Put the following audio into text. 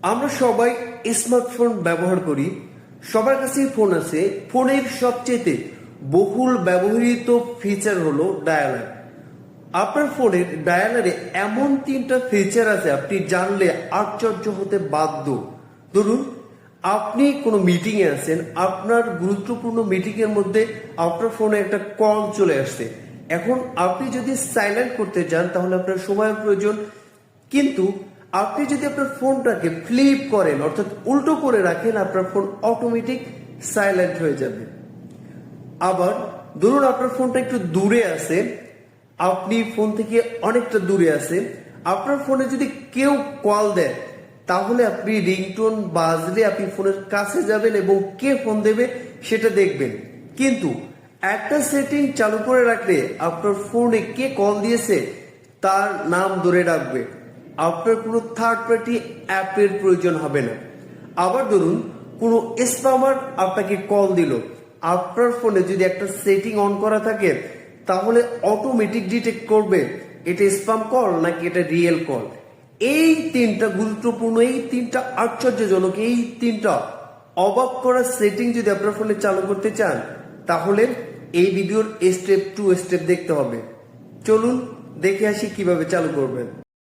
আমরা সবাই স্মার্টফোন ব্যবহার করি। সবার কাছেই ফোন আছে। ফোনের সবচেয়ে বহুল ব্যবহৃত ফিচার হলো ডায়ালার। আপনার ফোনের ডায়ালারে এমন 3টা ফিচার আছে আপনি জানলে আশ্চর্য হতে বাধ্য। ধরুন, আপনি কোনো মিটিং এ আছেন, আপনার গুরুত্বপূর্ণ মিটিং এর মধ্যে আপনার ফোনে একটা কল চলে আসছে। এখন আপনি যদি সাইলেন্ট করতে চান তাহলে আপনার সময়ের প্রয়োজন, কিন্তু আপনি যদি আপনার ফোনটাকে ফ্লিপ করেন অর্থাৎ উল্টো করে রাখেন, আপনার ফোন অটোমেটিক সাইলেন্ট হয়ে যাবে। আবার ধরুন আপনার ফোনটা একটু দূরে আছে, আপনি ফোন থেকে অনেকটা দূরে আছেন, আপনার ফোনে যদি কেউ কল দেয় তাহলে আপনি রিংটোন বাজলে আপনি ফোনের কাছে যাবেন এবং কে ফোন দেবে সেটা দেখবেন। কিন্তু একটা সেটিং চালু করে রাখলে আপনার ফোনে কে কল দিয়েছে তার নাম ধরে রাখবে। আপনার কোনো থার্ড পার্টি অ্যাপের প্রয়োজন হবে না। আবার ধরুন কোনো স্প্যামার আপনাকে কল দিল, আপনার ফোনে যদি একটা সেটিং অন করা থাকে তাহলে অটোমেটিক ডিটেক্ট করবে এটা স্প্যাম কল নাকি এটা রিয়েল কল। এই 3টা গুরুত্বপূর্ণ, এই 3টা আশ্চর্যজনক, এই 3টা অবাক করার সেটিং যদি আপনার ফোনে চালু করতে চান তাহলে এই ভিডিওর স্টেপ টু স্টেপ দেখতে হবে। চলুন দেখে আসি কিভাবে চালু করবেন।